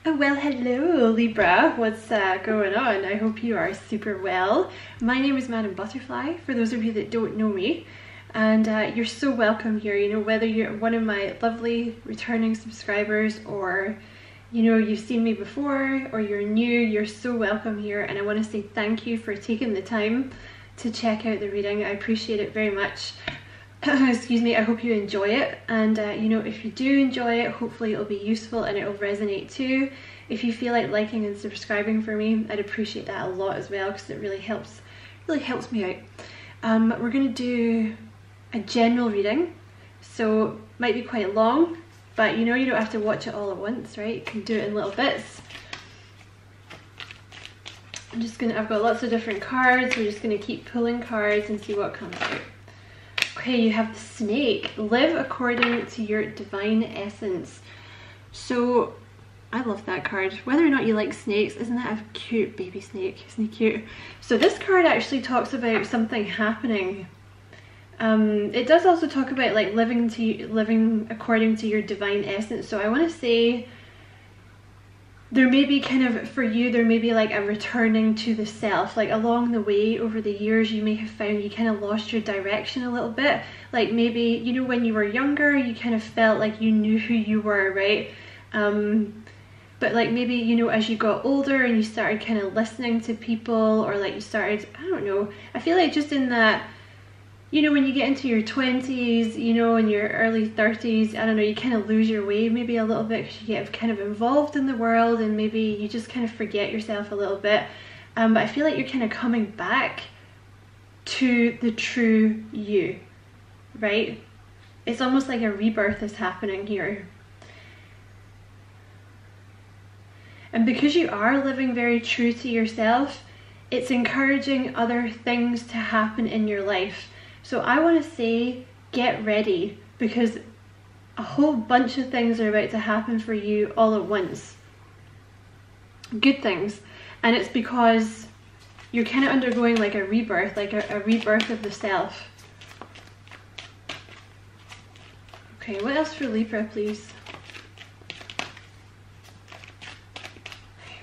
Oh, well, hello Libra, what's going on? I hope you are super well. My name is Madam Butterfly, for those of you that don't know me, and you're so welcome here. You know, whether you're one of my lovely returning subscribers or you know you've seen me before or you're new, you're so welcome here, and I want to say thank you for taking the time to check out the reading. I appreciate it very much. Excuse me, I hope you enjoy it, and you know, if you do enjoy it, hopefully it'll be useful and it'll resonate too. If you feel like liking and subscribing for me, I'd appreciate that a lot as well, because it really helps me out. We're going to do a general reading, so might be quite long, but you know, you don't have to watch it all at once, right? You can do it in little bits. I've got lots of different cards. We're just going to keep pulling cards and see what comes out. Okay, you have the snake. Live according to your divine essence. So I love that card. Whether or not you like snakes, isn't that a cute baby snake? Isn't he cute? So this card actually talks about something happening. It does also talk about like living according to your divine essence. So I want to say there may be kind of, for you, there may be like a returning to the self. Like along the way, over the years, you may have found you kind of lost your direction a little bit. Like maybe, you know, when you were younger, you kind of felt like you knew who you were, right? But like maybe, you know, as you got older and you started kind of listening to people, or like you started, I don't know, I feel like just in that, you know, when you get into your 20s, you know, in your early 30s, I don't know, you kind of lose your way maybe a little bit because you get kind of involved in the world and maybe you just kind of forget yourself a little bit. But I feel like you're kind of coming back to the true you, right? It's almost like a rebirth is happening here. And because you are living very true to yourself, it's encouraging other things to happen in your life. So I want to say, get ready, because a whole bunch of things are about to happen for you all at once. Good things. And it's because you're kind of undergoing like a rebirth, like a rebirth of the self. Okay, what else for Libra, please?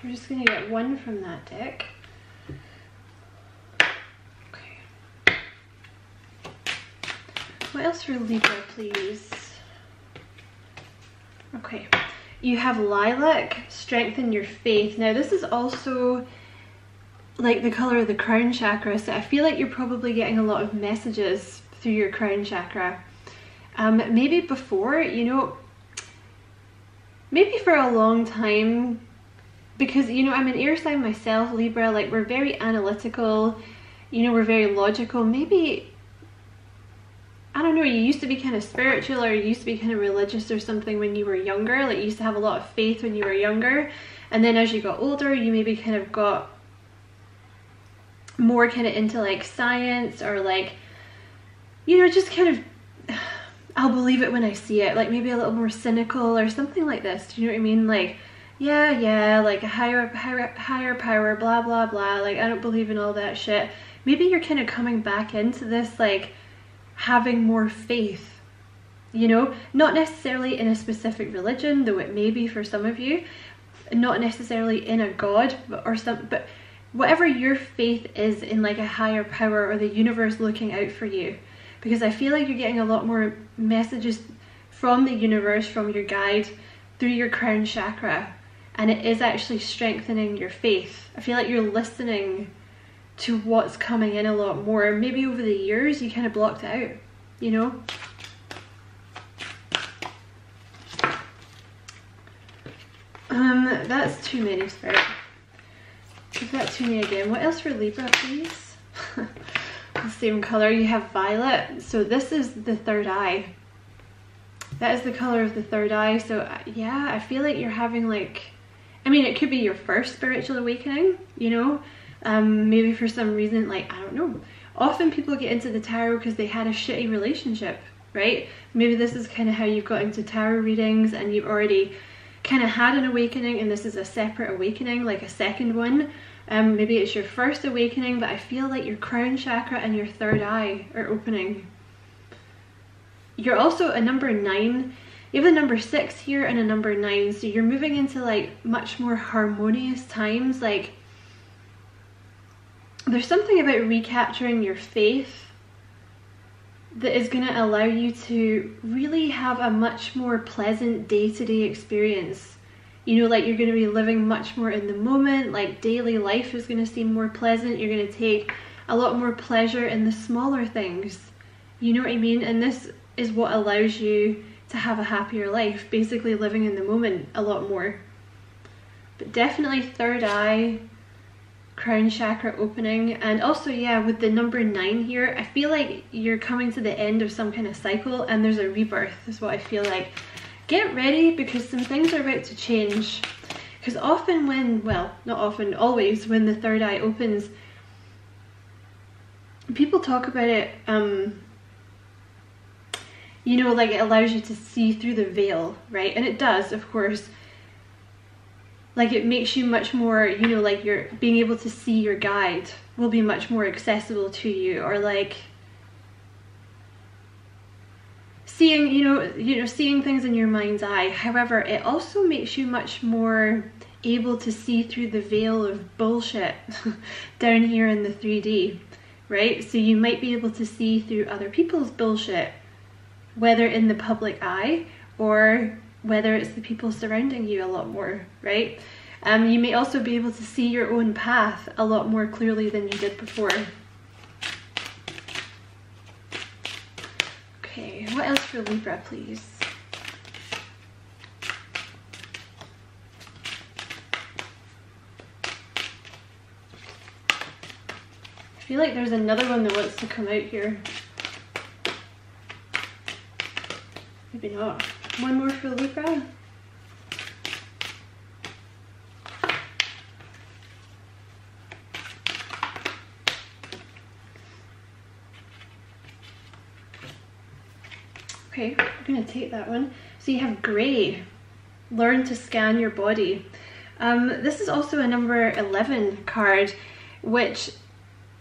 We're just going to get one from that deck. What else for Libra, please? Okay, you have lilac, strengthen your faith. Now this is also like the color of the crown chakra, so I feel like you're probably getting a lot of messages through your crown chakra. Maybe before, you know, maybe for a long time, because, you know, I'm an air sign myself, Libra, like we're very analytical, you know, we're very logical. Maybe, I don't know, you used to be kind of spiritual, or you used to be kind of religious or something when you were younger, like you used to have a lot of faith when you were younger, and then as you got older you maybe kind of got more kind of into like science, or like, you know, just kind of, I'll believe it when I see it, like maybe a little more cynical or something like this. Do you know what I mean? Like, yeah, like a higher power, blah blah blah, like I don't believe in all that shit. Maybe you're kind of coming back into this, like having more faith, you know, not necessarily in a specific religion, though it may be for some of you, not necessarily in a god, but whatever your faith is in, like a higher power or the universe looking out for you, because I feel like you're getting a lot more messages from the universe, from your guide, through your crown chakra, and it is actually strengthening your faith. I feel like you're listening to what's coming in a lot more. Maybe over the years you kind of blocked it out, you know. That's too many, Spirit. Give that to me again. What else for Libra, please? The same color, you have violet. So this is the third eye. That is the color of the third eye. So yeah, I feel like you're having like, I mean, it could be your first spiritual awakening, you know. Maybe for some reason, like, I don't know. Often people get into the tarot because they had a shitty relationship, right? Maybe this is kind of how you've got into tarot readings, and you've already kind of had an awakening, and this is a separate awakening, like a second one. Maybe it's your first awakening, but I feel like your crown chakra and your third eye are opening. You're also a number 9, You have a number 6 here and a number 9, so you're moving into like much more harmonious times. Like there's something about recapturing your faith that is going to allow you to really have a much more pleasant day-to-day experience. You know, like you're going to be living much more in the moment, like daily life is going to seem more pleasant. You're going to take a lot more pleasure in the smaller things. You know what I mean? And this is what allows you to have a happier life, basically living in the moment a lot more. But definitely third eye, crown chakra opening, and also yeah, with the number 9 here, I feel like you're coming to the end of some kind of cycle and there's a rebirth is what I feel like. Get ready because some things are about to change. Because often when, well, not often, always when the third eye opens, people talk about it, you know, like it allows you to see through the veil, right? And it does, of course. Like it makes you much more, you know, like you're being able to see your guide will be much more accessible to you, or like seeing, you know, seeing things in your mind's eye. However, it also makes you much more able to see through the veil of bullshit down here in the 3D, right? So you might be able to see through other people's bullshit, whether in the public eye or whether it's the people surrounding you a lot more, right? You may also be able to see your own path a lot more clearly than you did before. Okay, what else for Libra, please? I feel like there's another one that wants to come out here. Maybe not. One more for Libra. Okay, I'm gonna take that one. So you have Grey. Learn to scan your body. This is also a number 11 card, which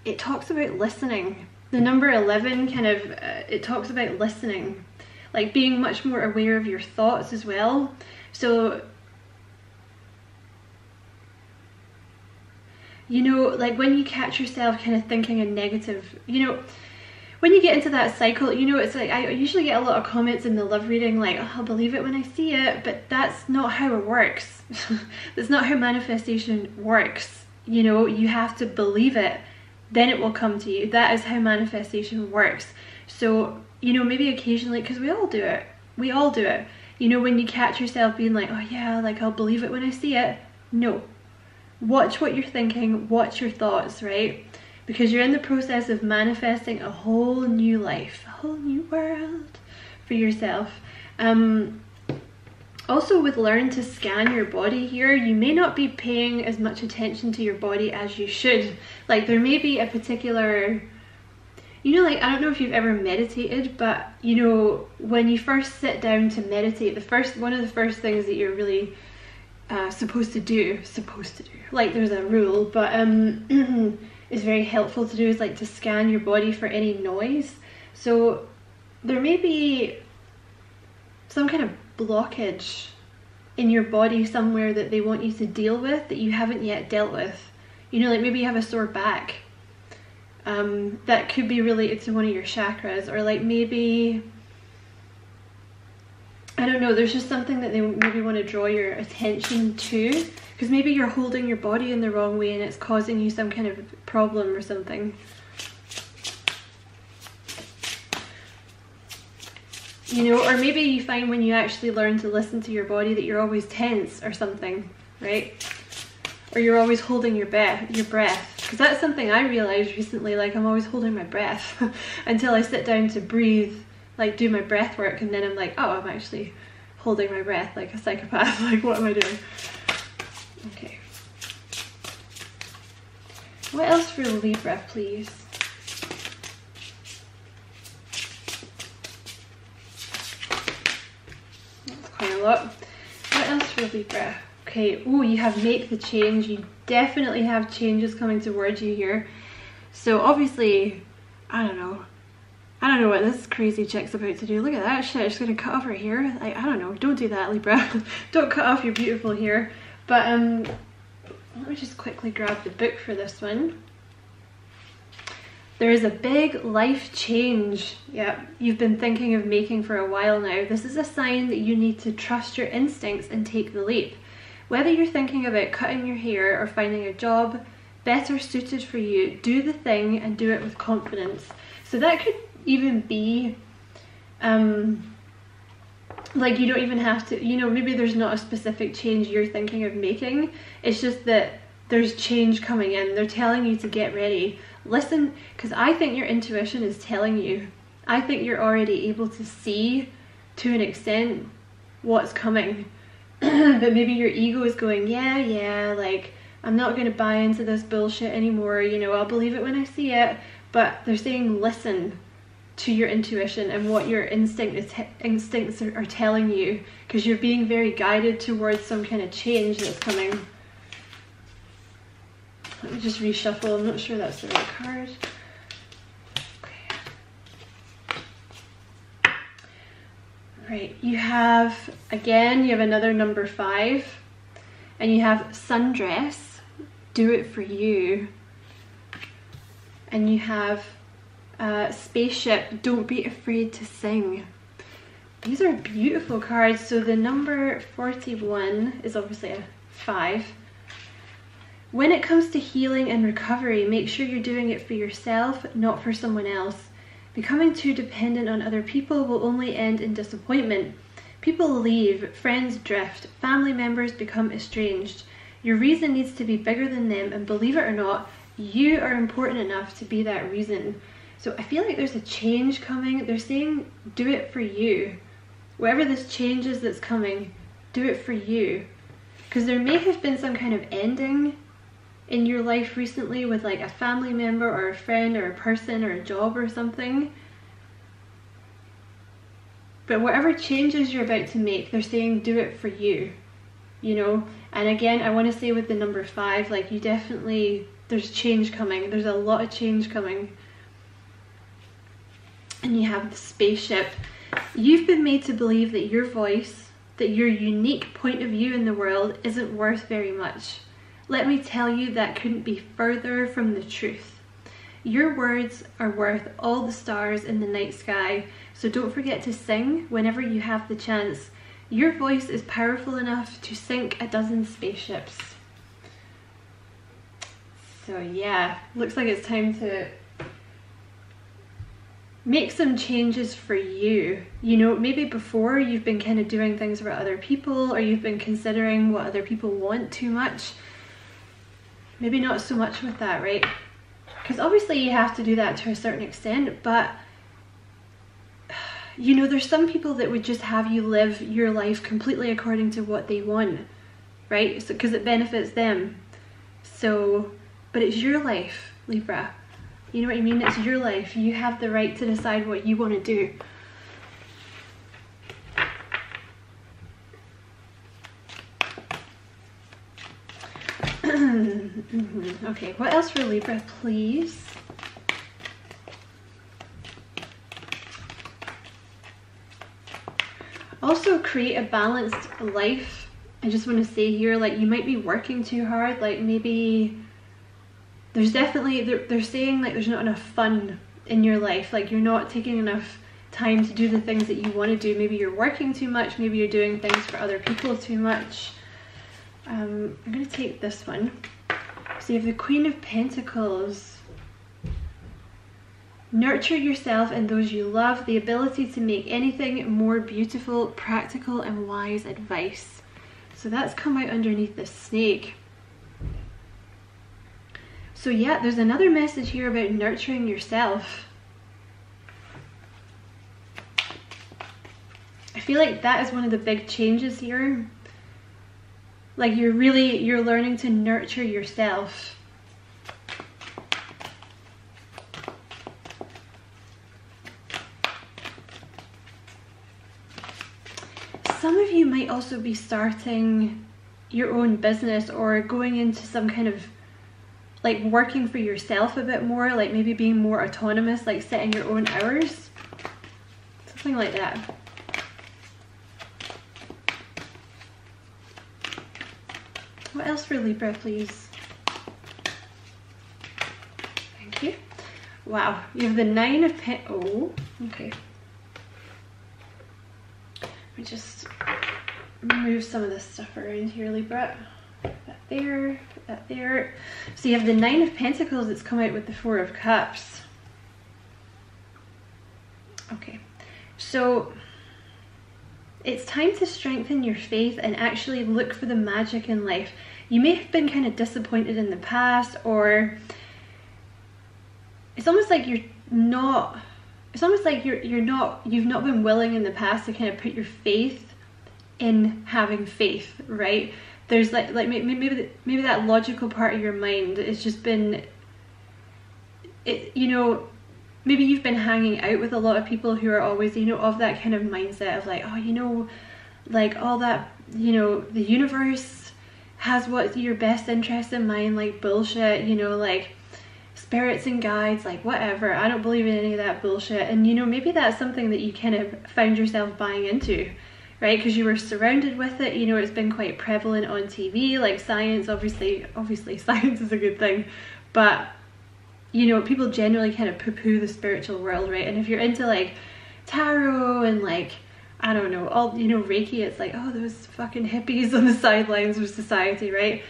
it talks about listening. The number 11 kind of, it talks about listening. Like being much more aware of your thoughts as well. So, you know, like when you catch yourself kind of thinking a negative, you know, when you get into that cycle, you know, it's like, I usually get a lot of comments in the love reading like, oh, I'll believe it when I see it, but that's not how it works. That's not how manifestation works. You know, you have to believe it, then it will come to you. That is how manifestation works. So, you know, maybe occasionally, because we all do it, you know, when you catch yourself being like, oh yeah, like I'll believe it when I see it. No, watch what you're thinking, watch your thoughts, right? Because you're in the process of manifesting a whole new life, a whole new world for yourself. Also with learn to scan your body here, you may not be paying as much attention to your body as you should. Like there may be a particular, you know, like I don't know if you've ever meditated, but you know, when you first sit down to meditate, one of the first things that you're really supposed to do, like there's a rule, but is very helpful to do is like to scan your body for any noise. So there may be some kind of blockage in your body somewhere that they want you to deal with that you haven't yet dealt with. You know, like maybe you have a sore back. That could be related to one of your chakras, or like maybe, I don't know, there's just something that they maybe want to draw your attention to, because maybe you're holding your body in the wrong way and it's causing you some kind of problem or something. You know, or maybe you find when you actually learn to listen to your body that you're always tense or something, right? Or you're always holding your breath. Because that's something I realized recently, like I'm always holding my breath until I sit down to breathe, like do my breath work, and then I'm like, oh, I'm actually holding my breath like a psychopath. Like, what am I doing? Okay. What else for Libra, please? That's quite a lot. What else for Libra? Okay, oh, you have make the change. You definitely have changes coming towards you here. So obviously, I don't know, I don't know what this crazy chick's about to do. Look at that shit. She's gonna cut off her hair. I don't know. Don't do that, Libra. Don't cut off your beautiful hair. But let me just quickly grab the book for this one. There is a big life change, you've been thinking of making for a while now. This is a sign that you need to trust your instincts and take the leap. Whether you're thinking about cutting your hair or finding a job better suited for you, do the thing and do it with confidence. So that could even be, like you don't even have to, you know, maybe there's not a specific change you're thinking of making. It's just that there's change coming in. They're telling you to get ready. Listen, because I think your intuition is telling you. I think you're already able to see to an extent what's coming. But maybe your ego is going, yeah, like I'm not going to buy into this bullshit anymore, you know, I'll believe it when I see it. But they're saying listen to your intuition and what your instincts are telling you, because you're being very guided towards some kind of change that's coming. Let me just reshuffle. I'm not sure that's the right card. Okay. Right, you have, again, you have another number 5. And you have sundress, do it for you. And you have spaceship, don't be afraid to sing. These are beautiful cards. So the number 41 is obviously a 5. When it comes to healing and recovery, make sure you're doing it for yourself, not for someone else. Becoming too dependent on other people will only end in disappointment. People leave, friends drift, family members become estranged. Your reason needs to be bigger than them, and believe it or not, you are important enough to be that reason. So I feel like there's a change coming. They're saying do it for you. Whatever this change is that's coming, do it for you. Because there may have been some kind of ending in your life recently with like a family member or a friend or a person or a job or something. But whatever changes you're about to make, they're saying do it for you, you know. And again, I want to say with the number 5, like you definitely, there's change coming. There's a lot of change coming. And you have the spaceship. You've been made to believe that your voice, that your unique point of view in the world isn't worth very much. Let me tell you, that couldn't be further from the truth. Your words are worth all the stars in the night sky, so don't forget to sing whenever you have the chance. Your voice is powerful enough to sink a dozen spaceships. So yeah, looks like it's time to make some changes for you. You know, maybe before you've been kind of doing things for other people, or you've been considering what other people want too much. Maybe not so much with that, right? Because obviously you have to do that to a certain extent, but you know, there's some people that would just have you live your life completely according to what they want, right? So, because it benefits them. So, but it's your life, Libra. You know what I mean? It's your life. You have the right to decide what you want to do. Okay, what else for Libra, please? Also, create a balanced life. I just want to say here, like, you might be working too hard. Like, maybe there's definitely, they're saying like there's not enough fun in your life. Like, you're not taking enough time to do the things that you want to do. Maybe you're working too much. Maybe you're doing things for other people too much. I'm going to take this one. So you have the Queen of Pentacles. Nurture yourself and those you love. The ability to make anything more beautiful, practical and wise advice. So that's come out underneath the snake. So yeah, there's another message here about nurturing yourself. I feel like that is one of the big changes here. Like you're learning to nurture yourself. Some of you might also be starting your own business or going into some kind of like working for yourself a bit more, like maybe being more autonomous, like setting your own hours. Something like that. What else for Libra, please? Thank you. Wow, you have the 9 of Pentacles. Oh, okay. Let me just move some of this stuff around here, Libra. Put that there, put that there. So you have the 9 of Pentacles that's come out with the 4 of Cups. Okay, so it's time to strengthen your faith and actually look for the magic in life. You may have been kind of disappointed in the past, or it's almost like you've not been willing in the past to kind of put your faith in having faith, right? There's like maybe that logical part of your mind, it's just been, you know, maybe you've been hanging out with a lot of people who are always, you know, of that kind of mindset of like, oh, you know, like all that, you know, the universe has what's your best interest in mind, like bullshit, you know, like spirits and guides, like whatever, I don't believe in any of that bullshit. And you know, maybe that's something that you kind of found yourself buying into, right? Because you were surrounded with it, you know, it's been quite prevalent on TV, like science, obviously science is a good thing, but you know, people generally kind of poo-poo the spiritual world, right? And if you're into like tarot and like, I don't know, all, you know, Reiki, it's like, oh, those fucking hippies on the sidelines of society, right?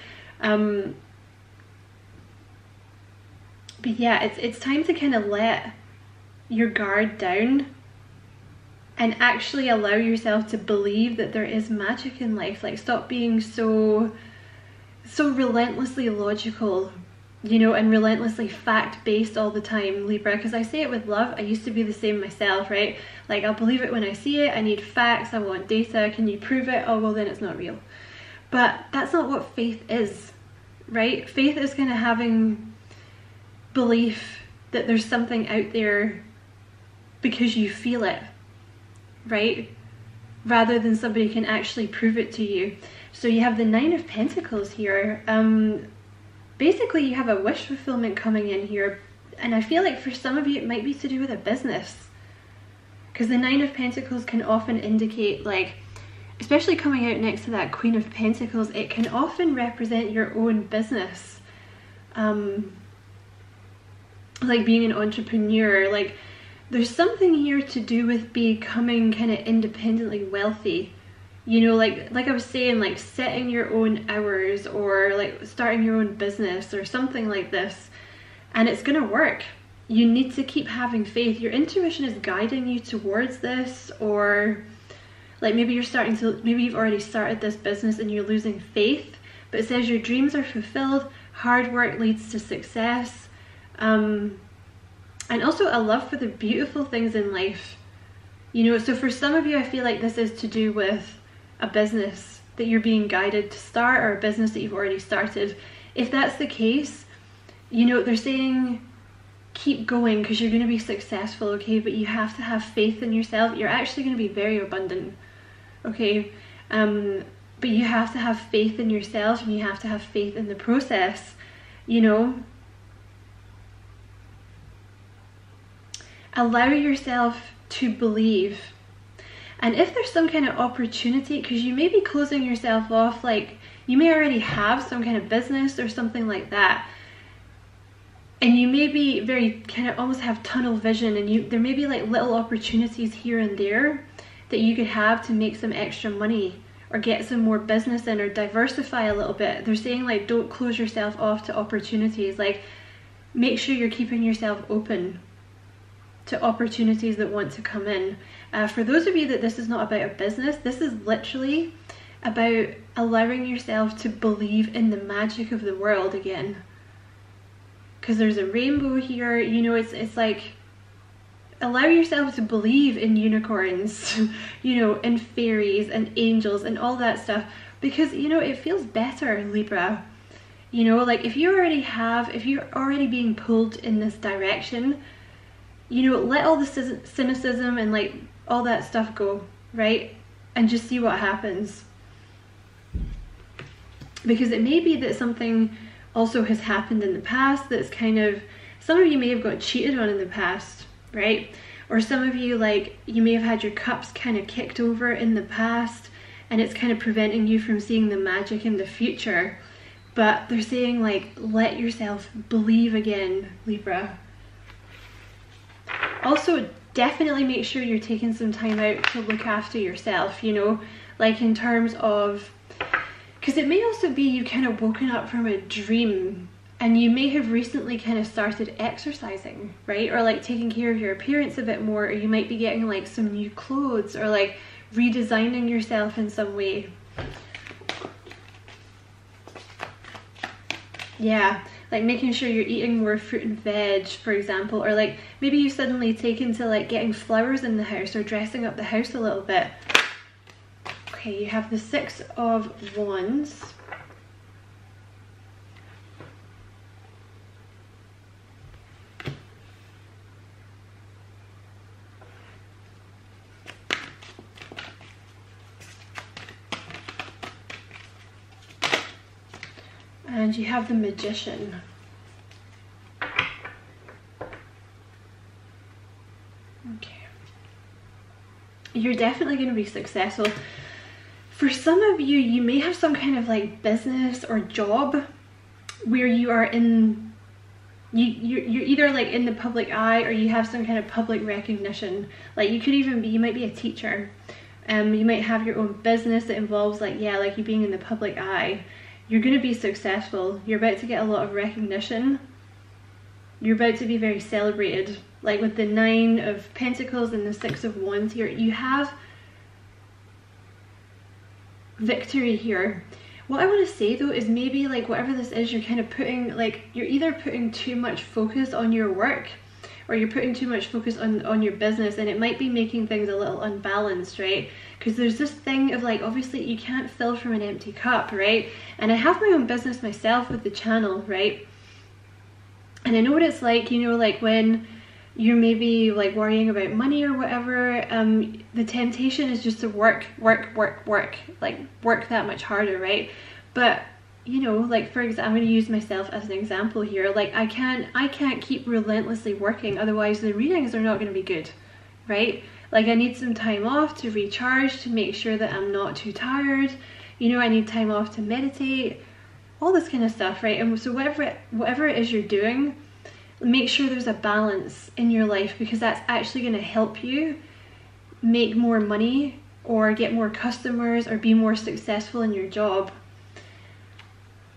But yeah, it's time to kind of let your guard down and actually allow yourself to believe that there is magic in life. Like, stop being so relentlessly logical, you know, and relentlessly fact-based all the time, Libra, because I say it with love. I used to be the same myself, right? Like, I'll believe it when I see it. I need facts. I want data. Can you prove it? Oh, well, then it's not real. But that's not what faith is, right? Faith is kind of having belief that there's something out there because you feel it, right? Rather than somebody can actually prove it to you. So you have the 9 of Pentacles here. Basically, you have a wish fulfillment coming in here, and I feel like for some of you it might be to do with a business, because the 9 of Pentacles can often indicate, like, especially coming out next to that Queen of Pentacles, it can often represent your own business, like being an entrepreneur. Like, there's something here to do with becoming kind of independently wealthy. You know, like I was saying, like setting your own hours, or like starting your own business or something like this, and it's gonna work. You need to keep having faith. Your intuition is guiding you towards this, or like maybe you've already started this business and you're losing faith, but it says your dreams are fulfilled, hard work leads to success, and also a love for the beautiful things in life. You know, so for some of you, I feel like this is to do with a business that you're being guided to start, or a business that you've already started. If that's the case, you know, they're saying keep going because you're going to be successful, okay? But you have to have faith in yourself. You're actually going to be very abundant, okay? But you have to have faith in yourself, and you have to have faith in the process, you know? Allow yourself to believe. And if there's some kind of opportunity, because you may be closing yourself off, like you may already have some kind of business or something like that, and you may be very kind of almost have tunnel vision, and there may be like little opportunities here and there that you could have to make some extra money or get some more business in, or diversify a little bit. They're saying like don't close yourself off to opportunities. Like, make sure you're keeping yourself open to opportunities that want to come in. For those of you that this is not about a business, this is literally about allowing yourself to believe in the magic of the world again. Because there's a rainbow here, you know, it's like, allow yourself to believe in unicorns, you know, and fairies and angels and all that stuff, because, you know, it feels better, Libra. You know, like if you're already being pulled in this direction, you know, let all the cynicism and like all that stuff go, right? And just see what happens. Because it may be that something also has happened in the past that's kind of, some of you may have got cheated on in the past, right? Or some of you, like, you may have had your cups kind of kicked over in the past, and it's kind of preventing you from seeing the magic in the future. But they're saying, like, let yourself believe again, Libra. Also, definitely make sure you're taking some time out to look after yourself, you know, like in terms of, because it may also be you kind of woken up from a dream and you may have recently kind of started exercising, right? Or like taking care of your appearance a bit more, or you might be getting like some new clothes, or like redesigning yourself in some way. Yeah, like making sure you're eating more fruit and veg, for example, or like maybe you suddenly taken to like getting flowers in the house or dressing up the house a little bit. Okay, you have the Six of Wands. And you have the Magician. Okay. You're definitely going to be successful. For some of you, you may have some kind of like business or job where you are in, you're either like in the public eye, or you have some kind of public recognition. Like you could even be, you might be a teacher. You might have your own business that involves like, yeah, like you being in the public eye. You're going to be successful. You're about to get a lot of recognition. You're about to be very celebrated. Like with the Nine of Pentacles and the Six of Wands here, you have victory here. What I want to say though is maybe like whatever this is, you're kind of putting, like, you're either putting too much focus on your work, or you're putting too much focus on your business, and it might be making things a little unbalanced, right? Because there's this thing of like, obviously you can't fill from an empty cup, right? And I have my own business myself with the channel, right? And I know what it's like, you know, like when you're maybe like worrying about money or whatever, the temptation is just to work, like work that much harder, right? But you know, like for example, I'm going to use myself as an example here. Like I can't keep relentlessly working, otherwise the readings are not going to be good, right? Like I need some time off to recharge, to make sure that I'm not too tired. You know, I need time off to meditate, all this kind of stuff, right? And so whatever it is you're doing, make sure there's a balance in your life, because that's actually going to help you make more money or get more customers or be more successful in your job.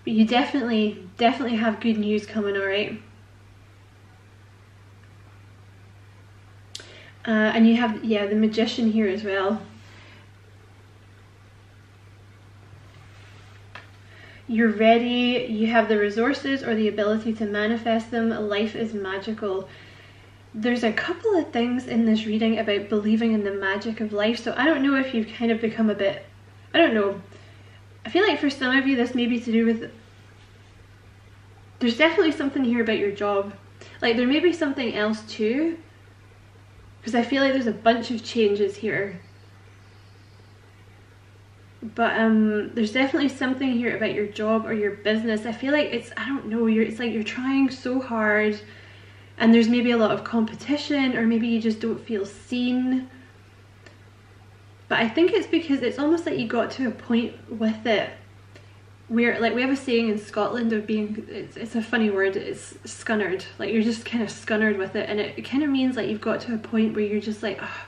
But you definitely have good news coming, all right? And you have, yeah, the Magician here as well. You're ready, you have the resources or the ability to manifest them. Life is magical. There's a couple of things in this reading about believing in the magic of life. So I don't know if you've kind of become a bit, I don't know. I feel like for some of you this may be to do with, there's definitely something here about your job. Like there may be something else too, because I feel like there's a bunch of changes here. But there's definitely something here about your job or your business. I feel like it's, I don't know, it's like you're trying so hard and there's maybe a lot of competition, or maybe you just don't feel seen. But I think it's because it's almost like you got to a point with it where, like we have a saying in Scotland of being, it's a funny word, it's scunnered. Like you're just kind of scunnered with it, and it kind of means like you've got to a point where you're just like, oh,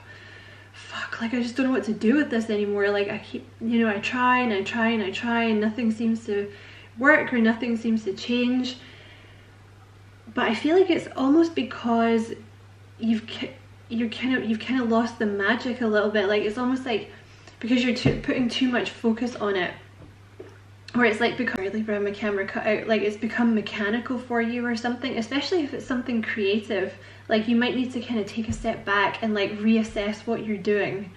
fuck, like I just don't know what to do with this anymore. Like I keep, you know, I try and I try and I try and nothing seems to work, or nothing seems to change. But I feel like it's almost because you've kind of lost the magic a little bit. Like it's almost like because you're putting too much focus on it, or it's like become, Libra, my camera cut out, like it's become mechanical for you or something. Especially if it's something creative, like you might need to kind of take a step back and like reassess what you're doing,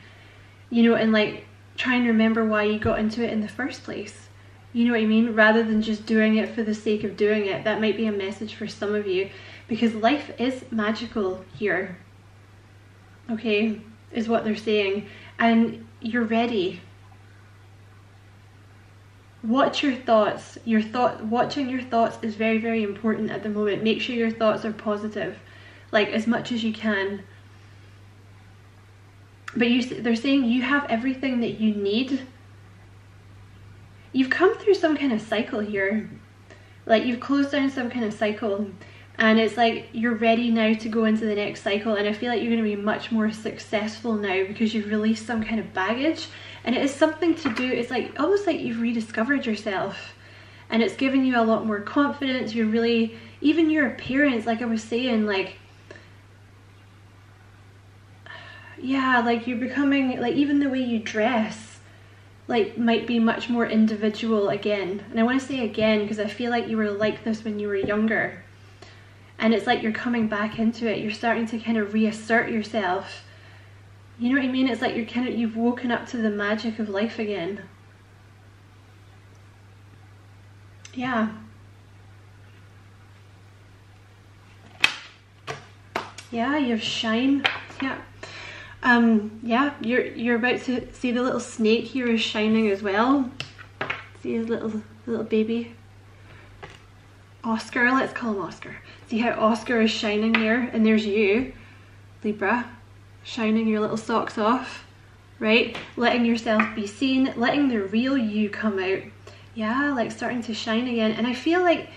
you know, and like try and remember why you got into it in the first place. You know what I mean? Rather than just doing it for the sake of doing it. That might be a message for some of you, because life is magical here, okay, is what they're saying, and you're ready. Watch your thoughts. Watching your thoughts is very, very important at the moment. Make sure your thoughts are positive, like as much as you can. But they're saying you have everything that you need. You've come through some kind of cycle here. Like you've closed down some kind of cycle, and it's like you're ready now to go into the next cycle. And I feel like you're going to be much more successful now because you've released some kind of baggage. And it is something to do, it's like almost like you've rediscovered yourself, and it's giving you a lot more confidence. You're really, even your appearance, like I was saying, like, yeah, like you're becoming, like even the way you dress, like might be much more individual again. And I want to say again because I feel like you were like this when you were younger, and it's like you're coming back into it. You're starting to kind of reassert yourself. You know what I mean? It's like you've woken up to the magic of life again. Yeah. Yeah, you have shine. Yeah. Yeah, you're about to see the little snake here is shining as well. See his little baby Oscar, let's call him Oscar. See how Oscar is shining there, and there's you, Libra, shining your little socks off, right? Letting yourself be seen, letting the real you come out. Yeah, like starting to shine again. And I feel like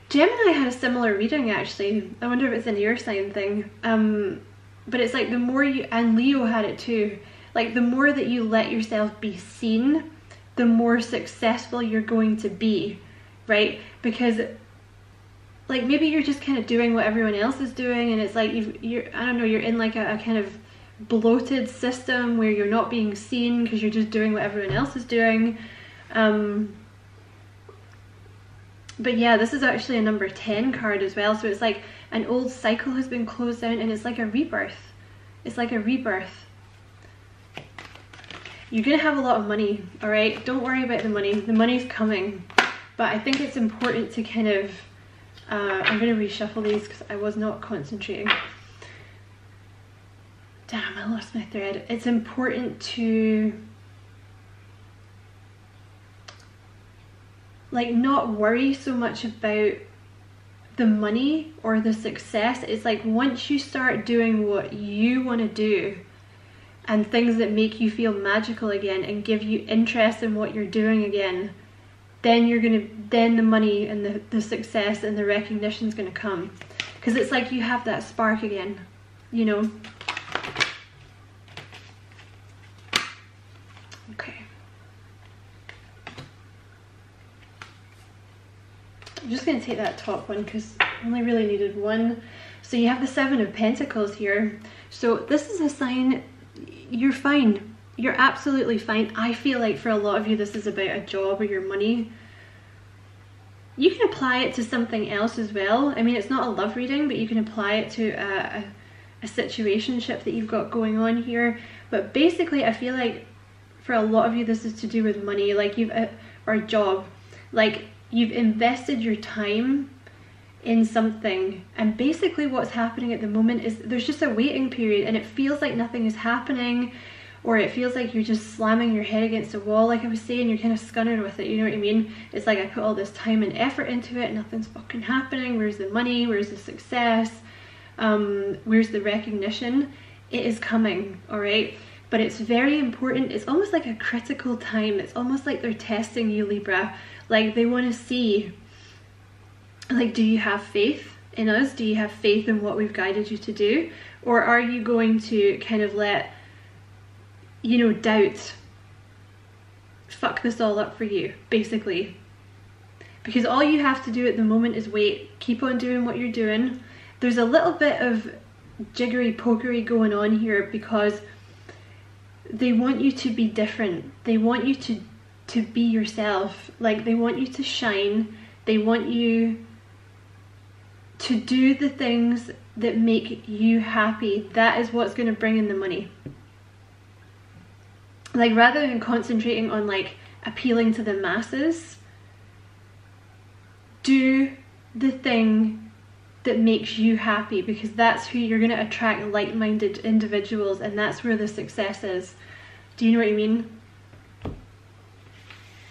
Gemini had a similar reading actually. I wonder if it's an air sign thing. But it's like the more you, and Leo had it too, like the more that you let yourself be seen, the more successful you're going to be, right? Because like maybe you're just kind of doing what everyone else is doing, and it's like you're I don't know, you're in like a kind of bloated system where you're not being seen because you're just doing what everyone else is doing. But yeah, this is actually a number 10 card as well, so it's like an old cycle has been closed down, and it's like a rebirth. It's like a rebirth. You're gonna have a lot of money, all right? Don't worry about the money. The money's coming. But I think it's important to kind of I'm gonna reshuffle these because I was not concentrating. Damn, I lost my thread. It's important to like not worry so much about the money or the success. It's like once you start doing what you want to do and things that make you feel magical again and give you interest in what you're doing again, then the money and the success and the recognition is gonna come, because it's like you have that spark again, you know. Okay. I'm just going to take that top one because I only really needed one. So you have the 7 of Pentacles here. So this is a sign you're fine. You're absolutely fine. I feel like for a lot of you this is about a job or your money. You can apply it to something else as well. I mean, it's not a love reading, but you can apply it to a situationship that you've got going on here. But basically I feel like for a lot of you this is to do with money, like or a job. Like you've invested your time in something, and basically what's happening at the moment is there's just a waiting period, and it feels like nothing is happening, or it feels like you're just slamming your head against a wall. Like I was saying, you're kind of scunning with it, you know what I mean? It's like I put all this time and effort into it, nothing's fucking happening. Where's the money? Where's the success? Where's the recognition? It is coming, all right? But it's very important. It's almost like a critical time. It's almost like they're testing you, Libra. Like they want to see, like, do you have faith in us? Do you have faith in what we've guided you to do? Or are you going to kind of let, you know, doubt fuck this all up for you, basically? Because all you have to do at the moment is wait, keep on doing what you're doing. There's a little bit of jiggery pokery going on here because they want you to be different. They want you to be yourself. Like they want you to shine. They want you to do the things that make you happy. That is what's going to bring in the money. Like rather than concentrating on like appealing to the masses, do the thing that makes you happy, because that's who you're going to attract, like-minded individuals, and that's where the success is. Do you know what I mean?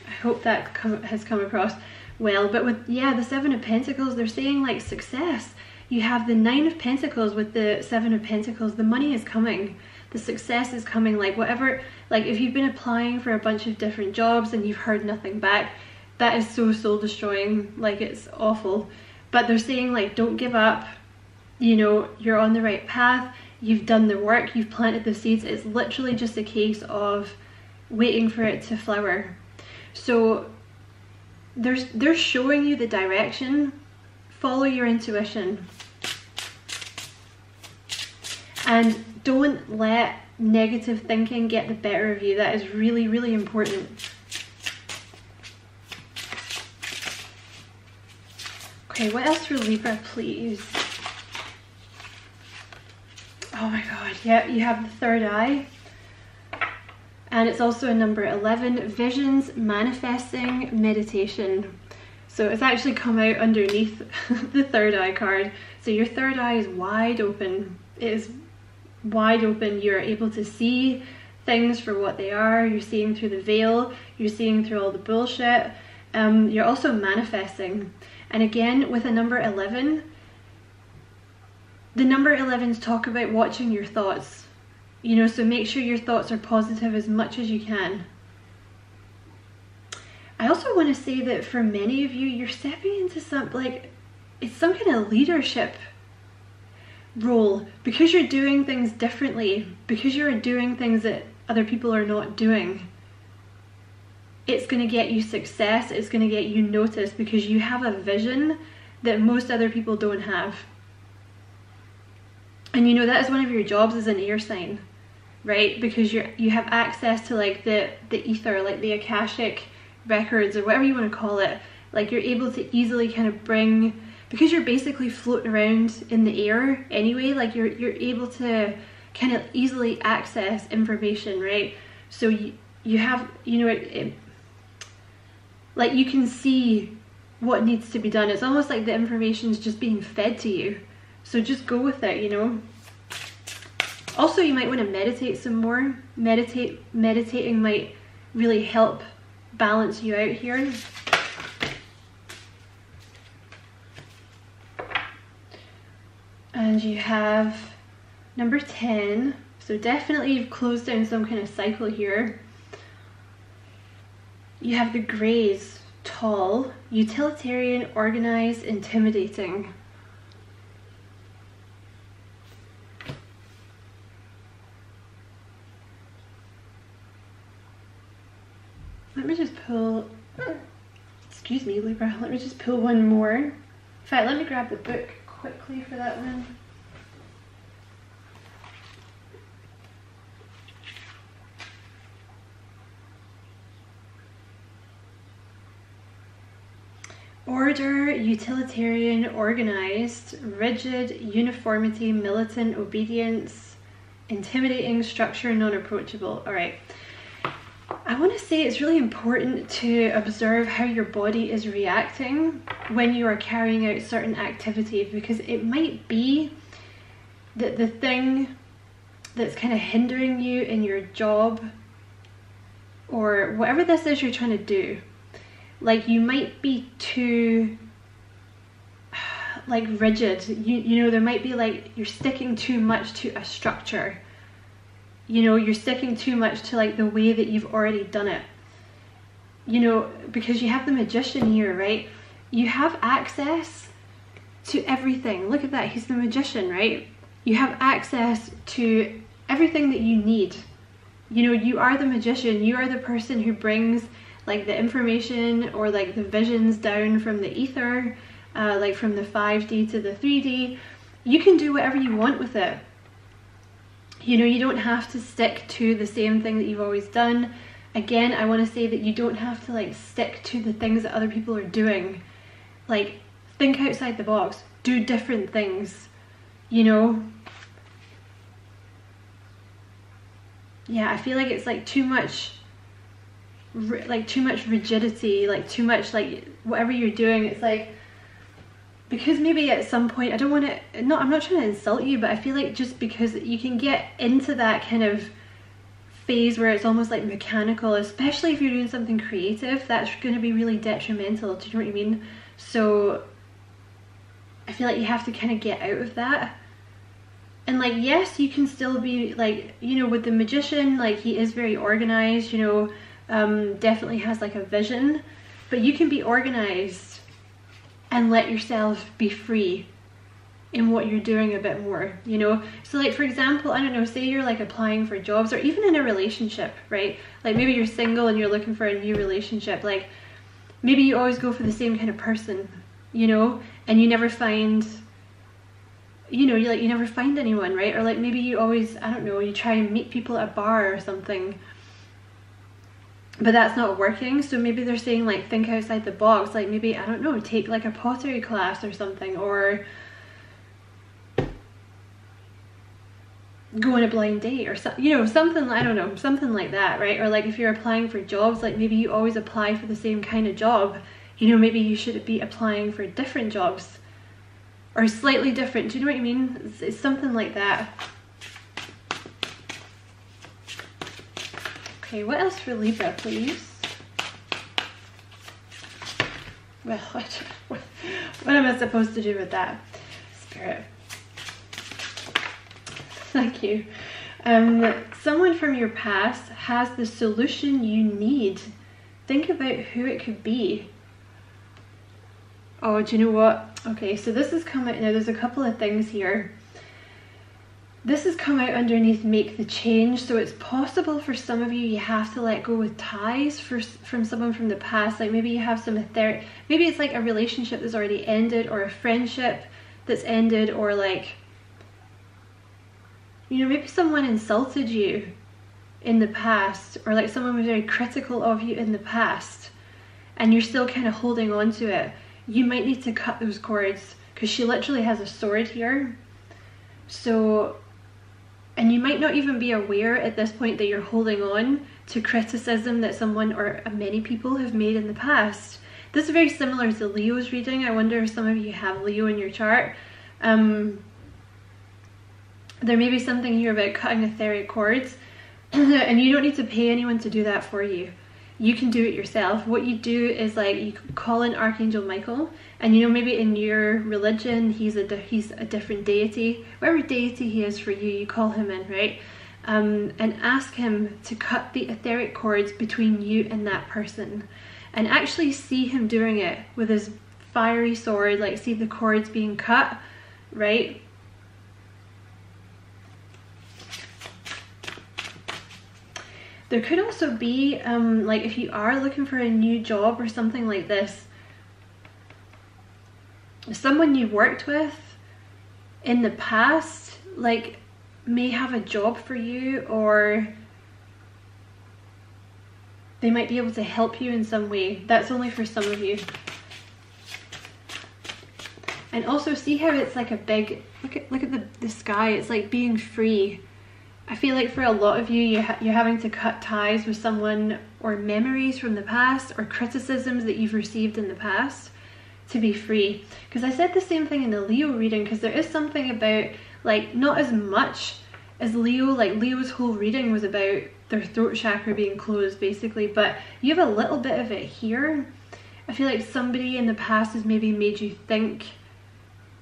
I hope that has come across well. But with, yeah, the 7 of Pentacles, they're saying like success. You have the 9 of Pentacles with the 7 of Pentacles. The money is coming. The success is coming, like whatever, like if you've been applying for a bunch of different jobs and you've heard nothing back, that is so soul destroying, like it's awful. But they're saying like, don't give up, you know, you're on the right path, you've done the work, you've planted the seeds. It's literally just a case of waiting for it to flower. So they're showing you the direction. Follow your intuition. And don't let negative thinking get the better of you. That is really, really important. Okay, what else for Libra, please? Oh my god, yeah, you have the third eye. And it's also a number 11, visions, manifesting, meditation. So it's actually come out underneath the third eye card. So your third eye is wide open. It is wide open. You're able to see things for what they are. You're seeing through the veil. You're seeing through all the bullshit. You're also manifesting. And again, with a number 11, the number 11s talk about watching your thoughts. You know, so make sure your thoughts are positive as much as you can. I also want to say that for many of you, you're stepping into some, like, it's some kind of leadership role, because you're doing things differently, because you're doing things that other people are not doing. It's going to get you success, it's going to get you noticed, because you have a vision that most other people don't have. And you know, that is one of your jobs as an air sign, right? Because you have access to like the ether, like the Akashic records, or whatever you want to call it. Like you're able to easily kind of bring, because you're basically floating around in the air anyway, like you're able to kind of easily access information, right? So you have, you know, like you can see what needs to be done. It's almost like the information is just being fed to you. So just go with it, you know. Also, you might want to meditate some more. Meditating might really help balance you out here. And you have number 10. So definitely you've closed down some kind of cycle here. You have the Greys, tall, utilitarian, organized, intimidating. Let me just pull, excuse me Libra, let me just pull one more. In fact, let me grab the book quickly for that one. Order, utilitarian, organized, rigid, uniformity, militant, obedience, intimidating, structure, non-approachable. All right. I want to say it's really important to observe how your body is reacting when you are carrying out certain activity, because it might be that the thing that's kind of hindering you in your job or whatever this is you're trying to do, like you might be too like rigid, you know, there might be like you're sticking too much to a structure. You know, you're sticking too much to like the way that you've already done it. You know, because you have the Magician here, right? You have access to everything. Look at that, he's the Magician, right? You have access to everything that you need. You know, you are the Magician. You are the person who brings like the information or like the visions down from the ether, like from the 5D to the 3D. You can do whatever you want with it. You know, you don't have to stick to the same thing that you've always done. Again, I want to say that you don't have to like stick to the things that other people are doing. Like, think outside the box, do different things, you know. Yeah, I feel like it's like too much rigidity, like too much like whatever you're doing, it's like, because maybe at some point, I don't want to, I'm not trying to insult you, but I feel like just because you can get into that kind of phase where it's almost like mechanical, especially if you're doing something creative, that's going to be really detrimental. Do you know what I mean? So I feel like you have to kind of get out of that. And like, yes, you can still be like, you know, with the magician, like he is very organized, you know, definitely has like a vision, but you can be organized and let yourself be free in what you're doing a bit more, you know. So like, for example, I don't know, say you're like applying for jobs, or even in a relationship, right? Like maybe you're single and you're looking for a new relationship. Like maybe you always go for the same kind of person, you know, and you never find, you know, you never find anyone, right? Or like maybe you always, I don't know, you try and meet people at a bar or something, but that's not working. So maybe they're saying like, think outside the box. Like maybe, I don't know, take like a pottery class or something, or go on a blind date, or something, you know, something, I don't know, something like that, right? Or like if you're applying for jobs, like maybe you always apply for the same kind of job, you know, maybe you should be applying for different jobs, or slightly different. Do you know what I mean? It's something like that. Okay, what else for Libra, please? Well, what am I supposed to do with that? Spirit. Thank you. Someone from your past has the solution you need. Think about who it could be. Oh, do you know what? Okay, so this has come out now. There's a couple of things here. This has come out underneath make the change. So it's possible for some of you, you have to let go with ties from someone from the past. Like maybe you have some etheric, maybe it's like a relationship that's already ended, or a friendship that's ended, or like, you know, maybe someone insulted you in the past, or like someone was very critical of you in the past, and you're still kind of holding on to it. You might need to cut those cords, because she literally has a sword here. So, and you might not even be aware at this point that you're holding on to criticism that someone or many people have made in the past. This is very similar to Leo's reading. I wonder if some of you have Leo in your chart. There may be something here about cutting etheric cords, and you don't need to pay anyone to do that for you. You can do it yourself. What you do is like, you call in Archangel Michael, and you know, maybe in your religion he's a different deity. Whatever deity he is for you, you call him in, right? And ask him to cut the etheric cords between you and that person, and actually see him doing it with his fiery sword. Like, see the cords being cut, right? There could also be, like if you are looking for a new job or something like this, someone you worked with in the past, like, may have a job for you, or they might be able to help you in some way. That's only for some of you. And also see how it's like a big, look at the sky. It's like being free. I feel like for a lot of you, you're having to cut ties with someone, or memories from the past, or criticisms that you've received in the past, to be free. Because I said the same thing in the Leo reading, because there is something about, like, not as much as Leo, like Leo's whole reading was about their throat chakra being closed basically, but you have a little bit of it here. I feel like somebody in the past has maybe made you think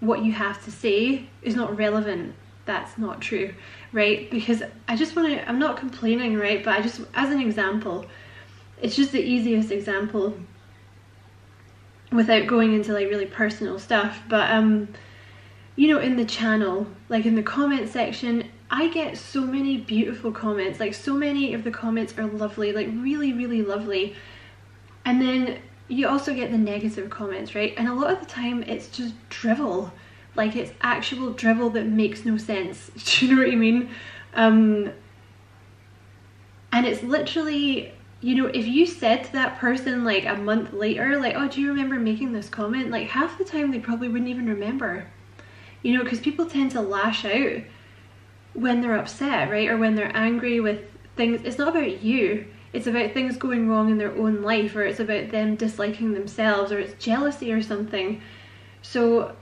what you have to say is not relevant. That's not true, right? Because I just want to, I'm not complaining, right? But I just, as an example, it's just the easiest example without going into like really personal stuff. But you know, in the channel, like in the comment section, I get so many beautiful comments. Like, so many of the comments are lovely, like really, really lovely. And then you also get the negative comments, right? And a lot of the time it's just drivel. Like, it's actual drivel that makes no sense. Do you know what I mean? And it's literally, you know, if you said to that person like a month later, like, oh, do you remember making this comment? Like, half the time they probably wouldn't even remember. You know, because people tend to lash out when they're upset, right? Or when they're angry with things. It's not about you. It's about things going wrong in their own life, or it's about them disliking themselves, or it's jealousy or something. So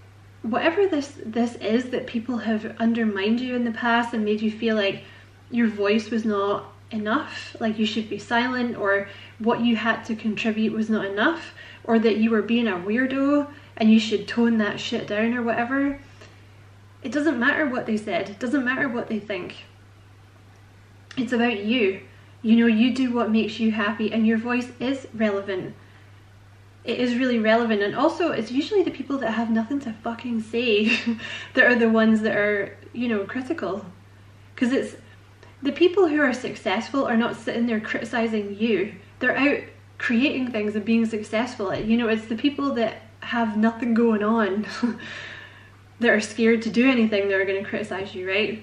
whatever this is that people have undermined you in the past and made you feel like your voice was not enough, like you should be silent, or what you had to contribute was not enough, or that you were being a weirdo and you should tone that shit down or whatever, It doesn't matter what they said. It doesn't matter what they think. It's about you. You know, you do what makes you happy, and your voice is relevant. It is really relevant. And also, it's usually the people that have nothing to fucking say that are the ones that are, you know, critical. Because it's the people who are successful are not sitting there criticizing you. They're out creating things and being successful. You know, it's the people that have nothing going on that are scared to do anything that are going to criticize you, right?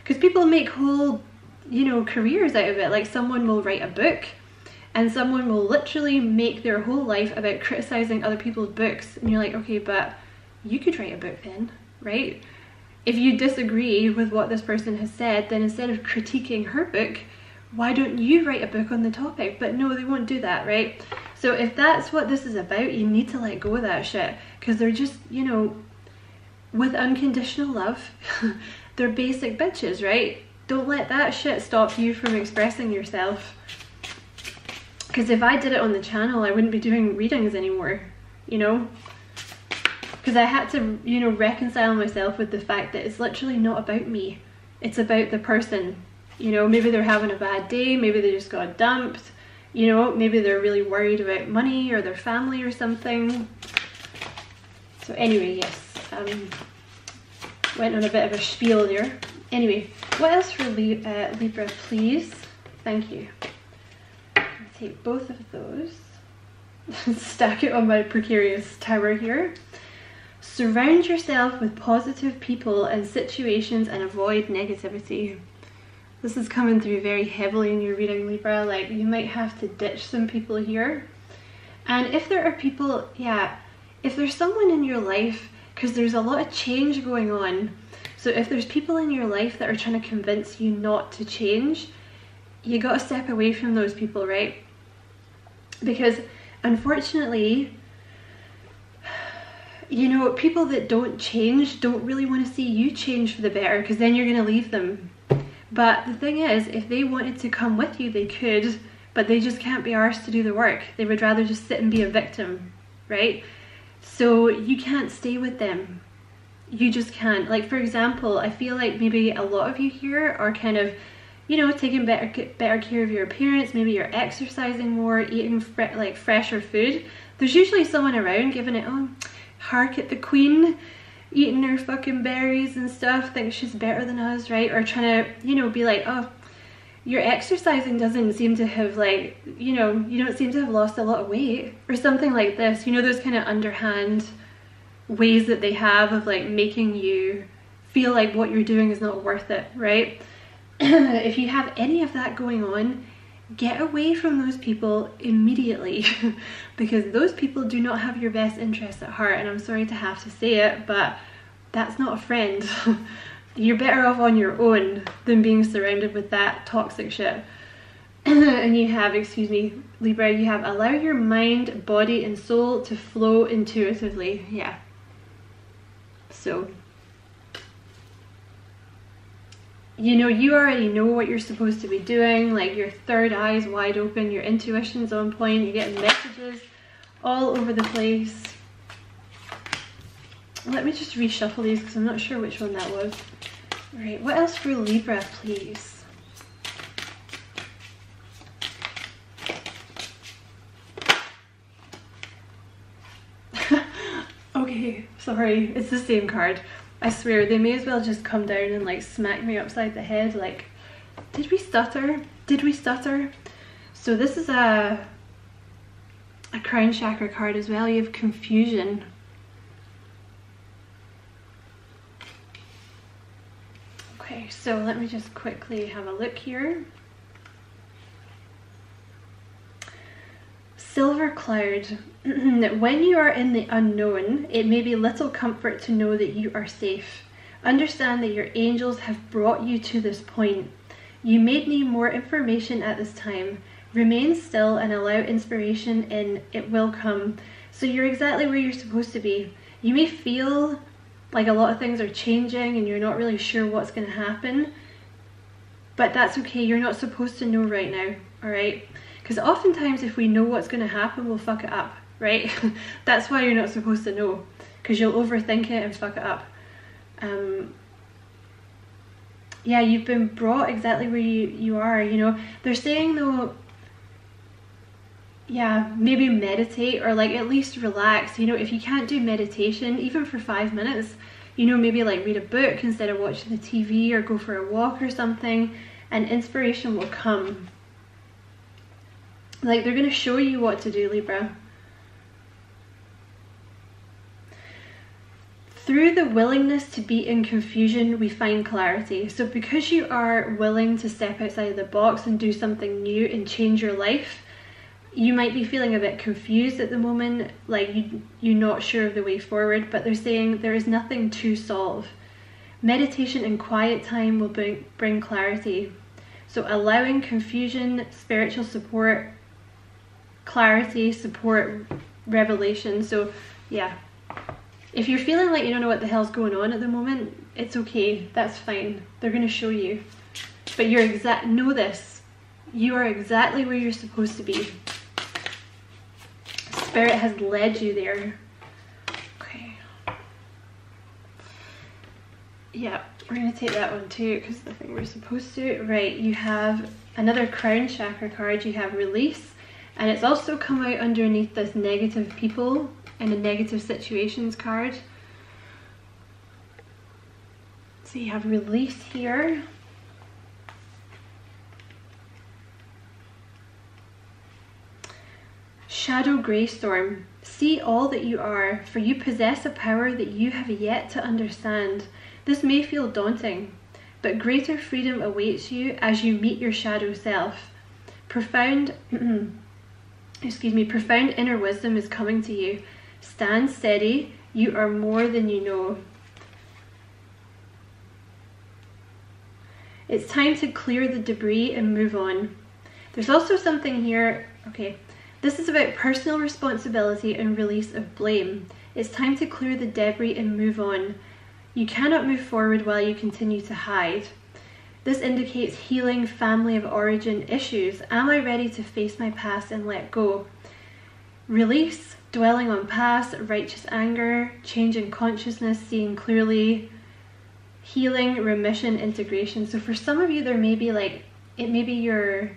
Because people make whole, you know, careers out of it. Like, someone will write a book and someone will literally make their whole life about criticizing other people's books, and you're like, okay, but you could write a book then, right? If you disagree with what this person has said, then instead of critiquing her book, why don't you write a book on the topic? But no, they won't do that, right? So if that's what this is about, you need to let go of that shit, because they're just, you know, with unconditional love, they're basic bitches, right? Don't let that shit stop you from expressing yourself. Because if I did it on the channel, I wouldn't be doing readings anymore, you know? Because I had to, you know, reconcile myself with the fact that it's literally not about me. It's about the person. You know, maybe they're having a bad day, maybe they just got dumped, you know, maybe they're really worried about money or their family or something. So anyway, yes, went on a bit of a spiel there. Anyway, what else for Libra, please? Thank you. I'll take both of those, stack it on my precarious tower here. Surround yourself with positive people and situations and avoid negativity. This is coming through very heavily in your reading, Libra. Like, you might have to ditch some people here. And if there are people, yeah, if there's someone in your life, because there's a lot of change going on. So if there's people in your life that are trying to convince you not to change, you got to step away from those people, right? Because unfortunately, you know, people that don't change don't really want to see you change for the better, because then you're going to leave them. But the thing is, if they wanted to come with you, they could, but they just can't be arsed to do the work. They would rather just sit and be a victim, right? So you can't stay with them. You just can't. Like, for example, I feel like maybe a lot of you here are kind of, you know, taking better care of your appearance. Maybe you're exercising more, eating like fresher food. There's usually someone around giving it, oh, hark at the queen, eating her fucking berries and stuff, thinks she's better than us, right? Or trying to, you know, be like, oh, your exercising doesn't seem to have, like, you know, you don't seem to have lost a lot of weight, or something like this. You know, those kind of underhand ways that they have of, like, making you feel like what you're doing is not worth it, right? If you have any of that going on, get away from those people immediately, because those people do not have your best interests at heart. And I'm sorry to have to say it, but that's not a friend. You're better off on your own than being surrounded with that toxic shit. And you have, excuse me, Libra, you have allow your mind, body and soul to flow intuitively. Yeah. So, you know, you already know what you're supposed to be doing. Like, your third eye is wide open, your intuition's on point, you're getting messages all over the place. Let me just reshuffle these because I'm not sure which one that was. All right, what else for Libra, please? Okay, sorry, it's the same card. I swear, they may as well just come down and, like, smack me upside the head. Like, did we stutter? Did we stutter? So this is a crown chakra card as well. You have confusion. Okay, so let me just quickly have a look here. Silver cloud. When you are in the unknown, it may be little comfort to know that you are safe. Understand that your angels have brought you to this point. You may need more information at this time. Remain still and allow inspiration in. It will come. So you're exactly where you're supposed to be. You may feel like a lot of things are changing and you're not really sure what's going to happen, but that's okay. You're not supposed to know right now, all right? Because oftentimes if we know what's going to happen, we'll fuck it up, right? That's why you're not supposed to know, because you'll overthink it and fuck it up. Yeah, you've been brought exactly where you are, you know. They're saying though, yeah, maybe meditate, or like at least relax. You know, if you can't do meditation, even for 5 minutes, you know, maybe like read a book instead of watching the TV, or go for a walk or something, and inspiration will come. Like, they're going to show you what to do, Libra. Through the willingness to be in confusion, we find clarity. So because you are willing to step outside of the box and do something new and change your life, you might be feeling a bit confused at the moment, like you're not sure of the way forward, but they're saying there is nothing to solve. Meditation and quiet time will bring clarity. So allowing confusion, spiritual support, clarity, support, revelation. So yeah, if you're feeling like you don't know what the hell's going on at the moment, it's okay, that's fine. They're going to show you. But know this, you are exactly where you're supposed to be. Spirit has led you there. Okay. Yeah, we're going to take that one too, because I think we're supposed to. Right, you have another crown chakra card, you have release, and it's also come out underneath this negative people and a negative situations card. So you have release here. Shadow Grey Storm. See all that you are, for you possess a power that you have yet to understand. This may feel daunting, but greater freedom awaits you as you meet your shadow self. Profound inner wisdom is coming to you. Stand steady, you are more than you know. It's time to clear the debris and move on. There's also something here, okay, this is about personal responsibility and release of blame. It's time to clear the debris and move on. You cannot move forward while you continue to hide. This indicates healing family of origin issues. Am I ready to face my past and let go? Release, dwelling on past, righteous anger, change in consciousness, seeing clearly, healing, remission, integration. So for some of you, there may be like, it may be your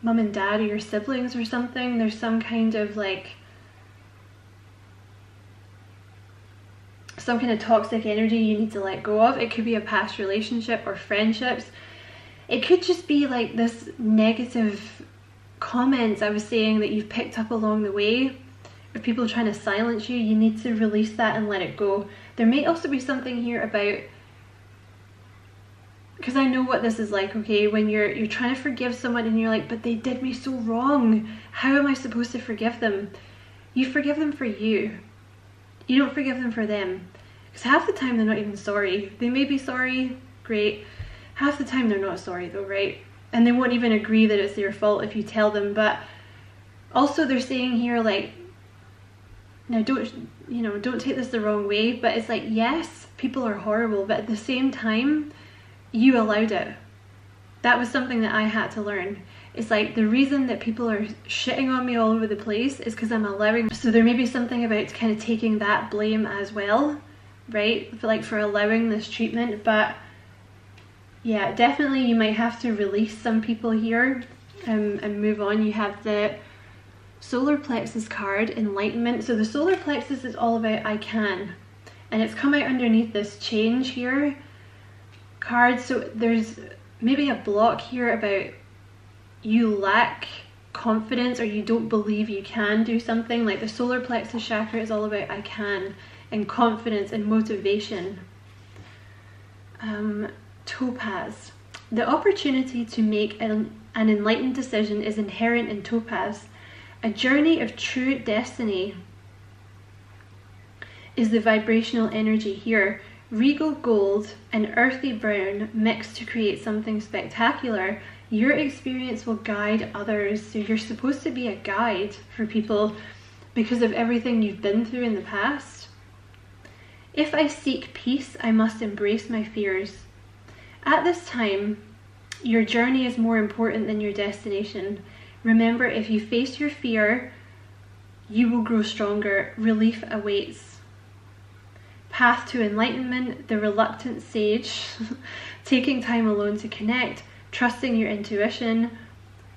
mom and dad or your siblings or something. There's some kind of like, some kind of toxic energy you need to let go of. It could be a past relationship or friendships. It could just be like this negative comments I was saying that you've picked up along the way, or people trying to silence you. You need to release that and let it go. There may also be something here about, because I know what this is like, okay, when you're trying to forgive someone and you're like, but they did me so wrong, how am I supposed to forgive them? You forgive them for you. You don't forgive them for them, because half the time they're not even sorry. They may be sorry, great. Half the time they're not sorry though, right? And they won't even agree that it's their fault if you tell them. But also they're saying here, like, now don't take this the wrong way, but it's like, yes, people are horrible, but at the same time, you allowed it. That was something that I had to learn. It's like, the reason that people are shitting on me all over the place is because I'm allowing. So there may be something about kind of taking that blame as well, right? For allowing this treatment. But yeah, definitely you might have to release some people here and move on. You have the solar plexus card, enlightenment. So the solar plexus is all about I can, and it's come out underneath this change here card. So there's maybe a block here about you lack confidence, or you don't believe you can do something. Like the solar plexus chakra is all about I can, and confidence and motivation. Topaz. The opportunity to make an enlightened decision is inherent in Topaz. A journey of true destiny is the vibrational energy here. Regal gold and earthy brown mixed to create something spectacular. Your experience will guide others. So you're supposed to be a guide for people because of everything you've been through in the past. If I seek peace, I must embrace my fears. At this time, your journey is more important than your destination. Remember, if you face your fear, you will grow stronger. Relief awaits. path to enlightenment, the reluctant sage, taking time alone to connect, trusting your intuition,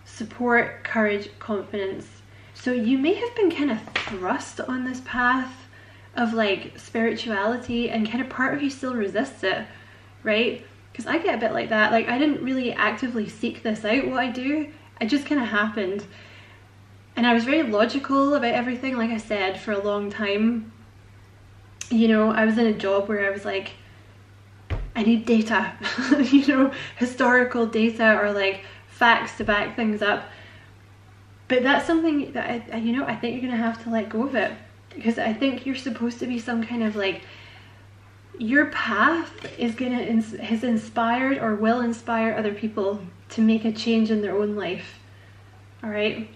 support, courage, confidence. So you may have been kind of thrust on this path of like spirituality, and kind of part of you still resists it, right? Because I get a bit like that. Like, I didn't really actively seek this out, what I do. It just kind of happened. And I was very logical about everything, like I said, for a long time. You know, I was in a job where I was like, I need data, you know, historical data or like facts to back things up. But that's something that, I think you're going to have to let go of it. Because I think you're supposed to be some kind of like, your path has inspired or will inspire other people to make a change in their own life. All right.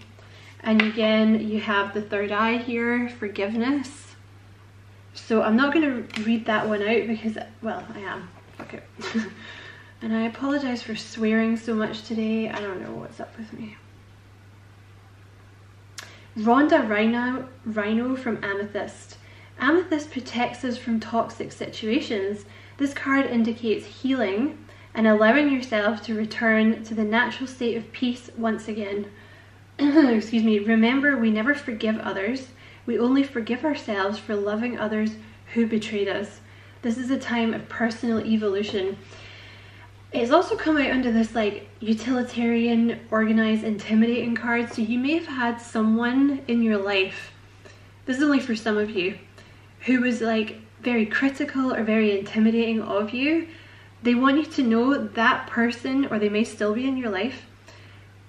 And again, you have the third eye here, forgiveness. So I'm not going to read that one out because, well, I am. Fuck it. And I apologize for swearing so much today. I don't know what's up with me. Rhonda Rhino from Amethyst. Amethyst protects us from toxic situations. This card indicates healing and allowing yourself to return to the natural state of peace once again. Excuse me. Remember, we never forgive others. We only forgive ourselves for loving others who betrayed us. This is a time of personal evolution. It's also come out under this like utilitarian, organized, intimidating card. So you may have had someone in your life, this is only for some of you, who was like very critical or very intimidating of you. They want you to know that person, or they may still be in your life,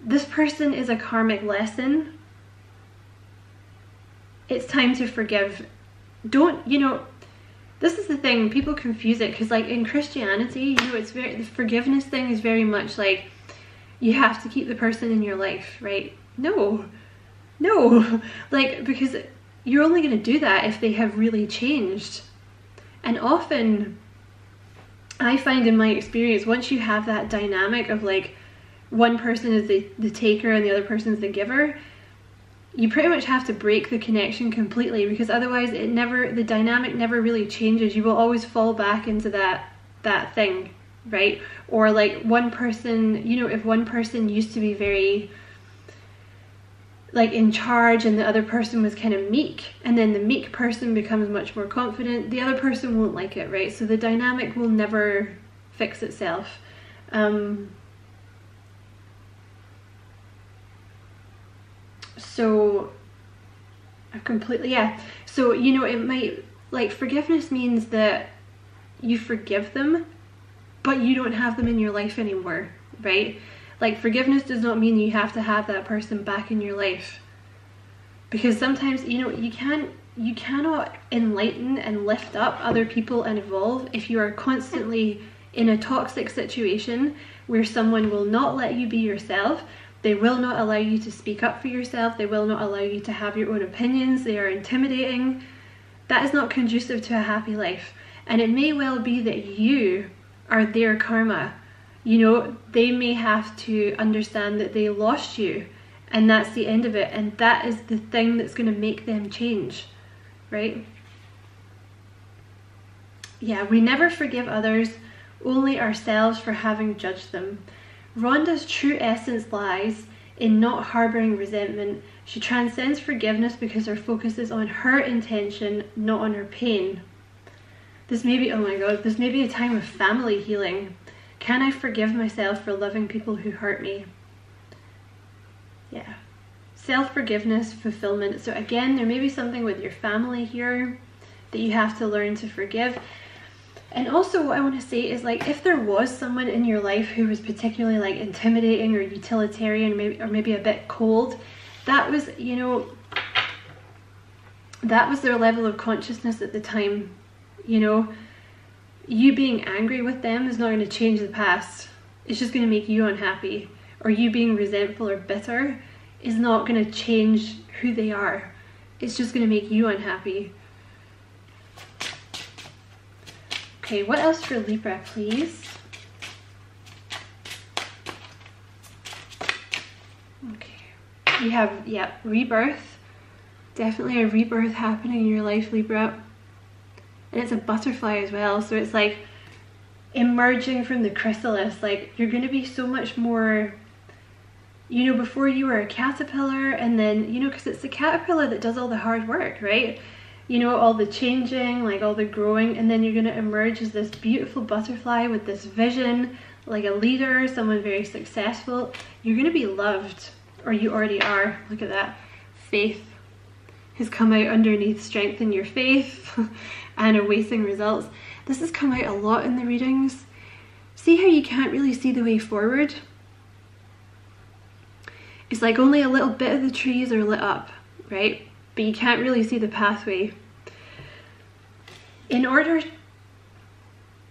this person is a karmic lesson. It's time to forgive. Don't, you know, this is the thing, people confuse it, because like in Christianity, you know, it's very, the forgiveness thing is very much like you have to keep the person in your life, right? No, like, because you're only going to do that if they have really changed. And often I find in my experience, once you have that dynamic of like one person is the taker and the other person is the giver, you pretty much have to break the connection completely, because otherwise the dynamic never really changes. You will always fall back into that thing, right? Or like one person, you know, if one person used to be very like in charge and the other person was kind of meek, and then the meek person becomes much more confident, the other person won't like it, right? So the dynamic will never fix itself. So I've completely, yeah. So, you know, it might, like, forgiveness means that you forgive them, but you don't have them in your life anymore, right? Like, forgiveness does not mean you have to have that person back in your life. Because sometimes, you know, you cannot enlighten and lift up other people and evolve if you are constantly in a toxic situation where someone will not let you be yourself. They will not allow you to speak up for yourself. They will not allow you to have your own opinions. They are intimidating. That is not conducive to a happy life. And it may well be that you are their karma. You know, they may have to understand that they lost you, and that's the end of it. And that is the thing that's going to make them change, right? Yeah, we never forgive others, only ourselves for having judged them. Rhonda's true essence lies in not harboring resentment. She transcends forgiveness because her focus is on her intention, not on her pain. This may be, oh my god, this may be a time of family healing. Can I forgive myself for loving people who hurt me? Yeah. Self-forgiveness, fulfillment. So again, there may be something with your family here that you have to learn to forgive. And also what I want to say is, like, if there was someone in your life who was particularly like intimidating or utilitarian, or maybe a bit cold, that was, you know, that was their level of consciousness at the time. You know, you being angry with them is not going to change the past. It's just going to make you unhappy. Or you being resentful or bitter is not going to change who they are. It's just going to make you unhappy. Okay, what else for Libra, please? Okay, you have, yeah, rebirth. Definitely a rebirth happening in your life, Libra. and it's a butterfly as well, so it's like emerging from the chrysalis. Like, you're going to be so much more, you know, before you were a caterpillar, and then, you know, because it's the caterpillar that does all the hard work, right? You know, all the changing, like all the growing, and then you're going to emerge as this beautiful butterfly with this vision, like a leader, someone very successful. You're going to be loved, or you already are. Look at that. Faith has come out underneath. Strengthen your faith and awaiting results. This has come out a lot in the readings. See how you can't really see the way forward? It's like only a little bit of the trees are lit up, right? But you can't really see the pathway. In order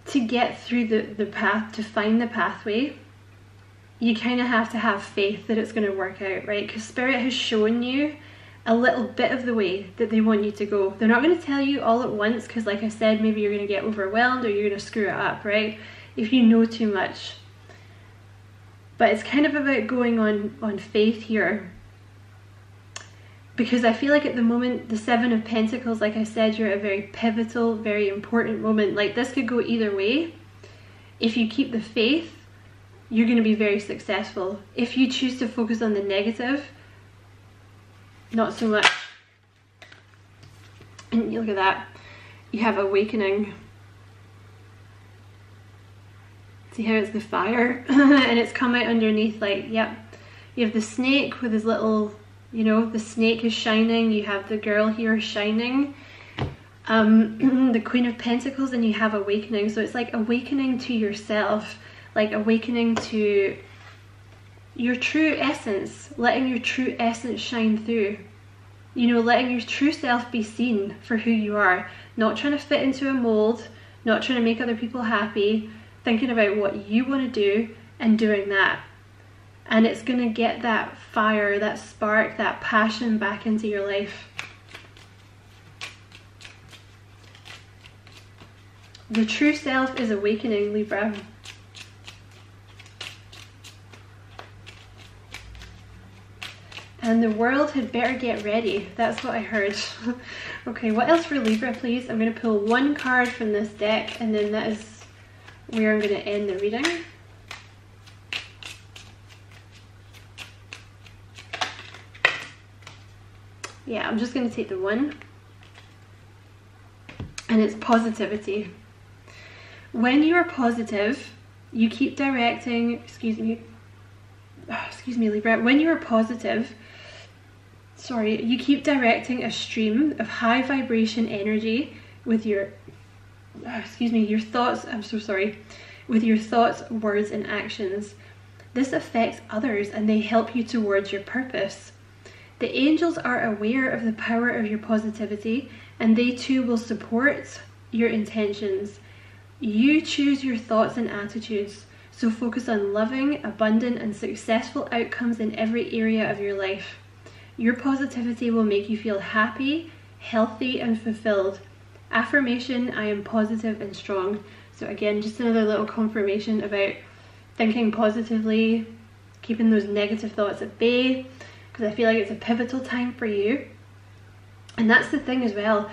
to get through the path, to find the pathway, you kind of have to have faith that it's going to work out, right? Because Spirit has shown you a little bit of the way that they want you to go. They're not going to tell you all at once, because like I said, maybe you're going to get overwhelmed or you're going to screw it up, right? If you know too much. But it's kind of about going on faith here. Because I feel like at the moment, the Seven of Pentacles, like I said, you're at a very pivotal, very important moment. Like, this could go either way. If you keep the faith, you're going to be very successful. If you choose to focus on the negative, not so much. And you look at that. You have awakening. See how it's the fire? And it's come out underneath, like, yep. You have the snake with his little, you know, the snake is shining. You have the girl here shining. The Queen of Pentacles, and you have awakening. So it's like awakening to yourself, like awakening to your true essence, letting your true essence shine through. You know, letting your true self be seen for who you are. Not trying to fit into a mold, not trying to make other people happy, thinking about what you want to do and doing that. And it's going to get that fire, that spark, that passion back into your life. The true self is awakening, Libra. And the world had better get ready. That's what I heard. Okay, what else for Libra, please? I'm going to pull one card from this deck, and then that is where I'm going to end the reading. Yeah, I'm just going to take the one. And it's positivity. When you are positive, you keep directing, excuse me, Libra. When you are positive, you keep directing a stream of high vibration energy with your, your thoughts, with your thoughts, words, and actions. This affects others, and they help you towards your purpose. The angels are aware of the power of your positivity, and they too will support your intentions. You choose your thoughts and attitudes, so focus on loving, abundant, and successful outcomes in every area of your life. Your positivity will make you feel happy, healthy, and fulfilled. Affirmation: I am positive and strong. So again, just another little confirmation about thinking positively, keeping those negative thoughts at bay, because I feel like it's a pivotal time for you. And that's the thing as well.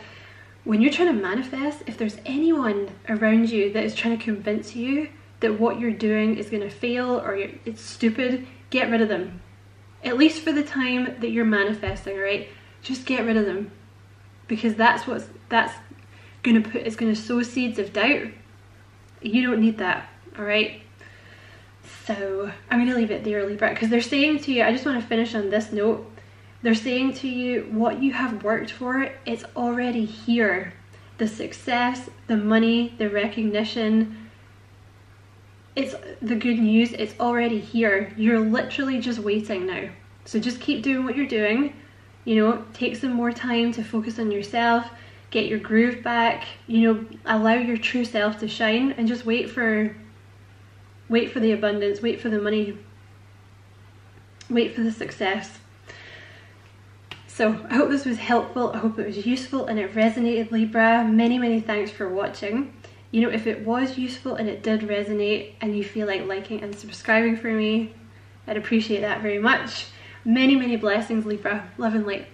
When you're trying to manifest, if there's anyone around you that is trying to convince you that what you're doing is going to fail or it's stupid, get rid of them. At least for the time that you're manifesting, right? Just get rid of them, because that's going to sow seeds of doubt. You don't need that, all right? So I'm going to leave it there, Libra, because they're saying to you, I just want to finish on this note. They're saying to you, what you have worked for, it's already here. The success, the money, the recognition, it's the good news, it's already here. You're literally just waiting now. So just keep doing what you're doing. You know, take some more time to focus on yourself, get your groove back, you know, allow your true self to shine, and just wait for the abundance, wait for the money, wait for the success. So I hope this was helpful, I hope it was useful and it resonated, Libra. Many, many thanks for watching. You know, if it was useful and it did resonate and you feel like liking and subscribing for me, I'd appreciate that very much. Many, many blessings, Libra. Love and light.